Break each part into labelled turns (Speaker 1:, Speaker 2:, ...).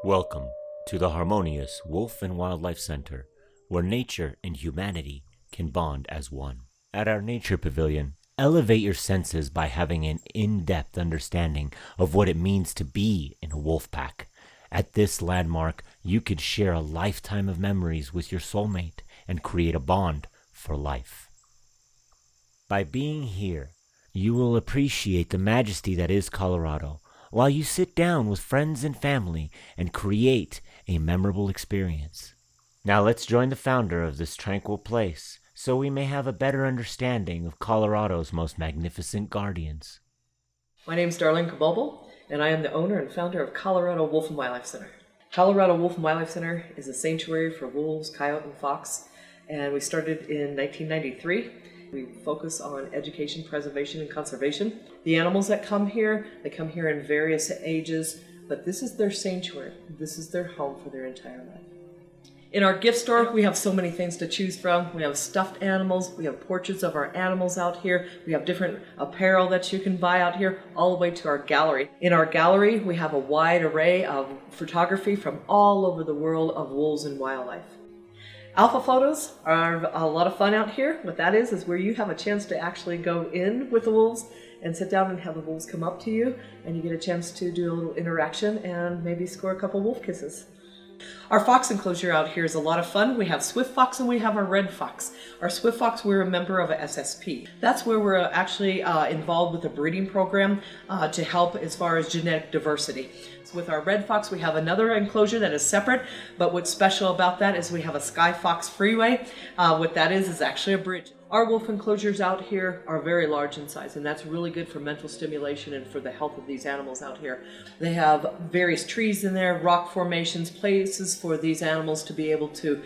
Speaker 1: Welcome to the Harmonious Wolf and Wildlife Center, where nature and humanity can bond as one. At our Nature Pavilion, elevate your senses by having an in-depth understanding of what it means to be in a wolf pack. At this landmark, you could share a lifetime of memories with your soulmate and create a bond for life. By being here, you will appreciate the majesty that is Colorado, while you sit down with friends and family and create a memorable experience. Now let's join the founder of this tranquil place so we may have a better understanding of Colorado's most magnificent guardians.
Speaker 2: My name is Darlene Kabobel, and I am the owner and founder of Colorado Wolf and Wildlife Center. Colorado Wolf and Wildlife Center is a sanctuary for wolves, coyote, and fox, and we started in 1993. We focus on education, preservation, and conservation. The animals that come here, they come here in various ages, but this is their sanctuary. This is their home for their entire life. In our gift store, we have so many things to choose from. We have stuffed animals, we have portraits of our animals out here, we have different apparel that you can buy out here, all the way to our gallery. In our gallery, we have a wide array of photography from all over the world of wolves and wildlife. Alpha photos are a lot of fun out here. What that is where you have a chance to actually go in with the wolves and sit down and have the wolves come up to you, and you get a chance to do a little interaction and maybe score a couple wolf kisses. Our fox enclosure out here is a lot of fun. We have Swift Fox and we have our Red Fox. Our Swift Fox, we're a member of a SSP. That's where we're actually involved with a breeding program to help as far as genetic diversity. So with our Red Fox, we have another enclosure that is separate, but what's special about that is we have a Sky Fox Freeway. What that is actually a bridge. Our wolf enclosures out here are very large in size, and that's really good for mental stimulation and for the health of these animals out here. They have various trees in there, rock formations, places for these animals to be able to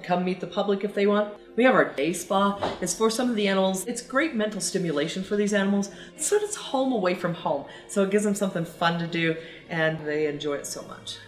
Speaker 2: come meet the public if they want. We have our day spa. It's for some of the animals. It's great mental stimulation for these animals. It's sort of home away from home, so it gives them something fun to do, and they enjoy it so much.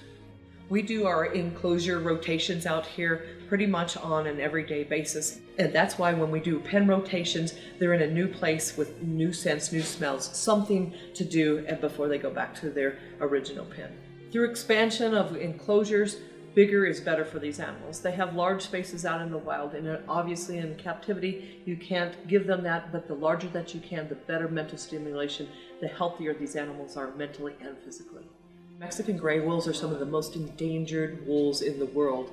Speaker 2: We do our enclosure rotations out here pretty much on an everyday basis. And that's why when we do pen rotations, they're in a new place with new scents, new smells, something to do before they go back to their original pen. Through expansion of enclosures, bigger is better for these animals. They have large spaces out in the wild, and obviously in captivity, you can't give them that, but the larger that you can, the better mental stimulation, the healthier these animals are mentally and physically. Mexican gray wolves are some of the most endangered wolves in the world,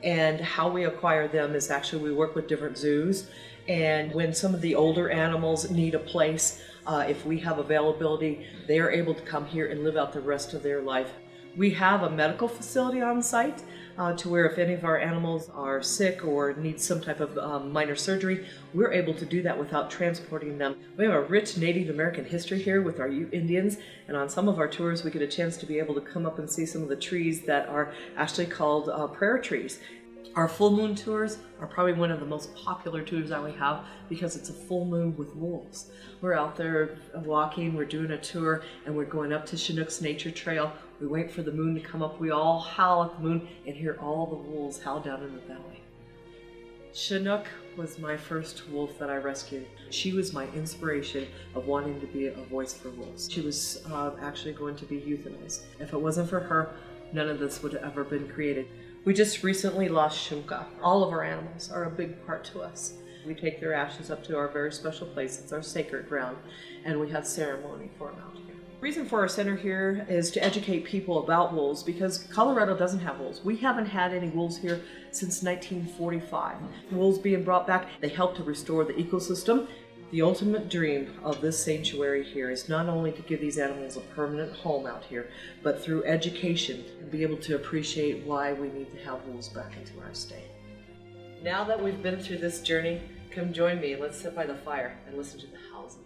Speaker 2: and how we acquire them is actually we work with different zoos, and when some of the older animals need a place, if we have availability, they are able to come here and live out the rest of their life. We have a medical facility on site to where if any of our animals are sick or need some type of minor surgery, we're able to do that without transporting them. We have a rich Native American history here with our Ute Indians, and on some of our tours we get a chance to be able to come up and see some of the trees that are actually called prayer trees. Our full moon tours are probably one of the most popular tours that we have because it's a full moon with wolves. We're out there walking, we're doing a tour, and we're going up to Chinook's Nature Trail. We wait for the moon to come up, we all howl at the moon and hear all the wolves howl down in the valley. Chinook was my first wolf that I rescued. She was my inspiration of wanting to be a voice for wolves. She was actually going to be euthanized. If it wasn't for her, none of this would have ever been created. We just recently lost Shumka. All of our animals are a big part to us. We take their ashes up to our very special place. It's our sacred ground, and we have ceremony for them out here. The reason for our center here is to educate people about wolves because Colorado doesn't have wolves. We haven't had any wolves here since 1945. Wolves being brought back, they help to restore the ecosystem. The ultimate dream of this sanctuary here is not only to give these animals a permanent home out here, but through education and be able to appreciate why we need to have wolves back into our state. Now that we've been through this journey, come join me. Let's sit by the fire and listen to the howls of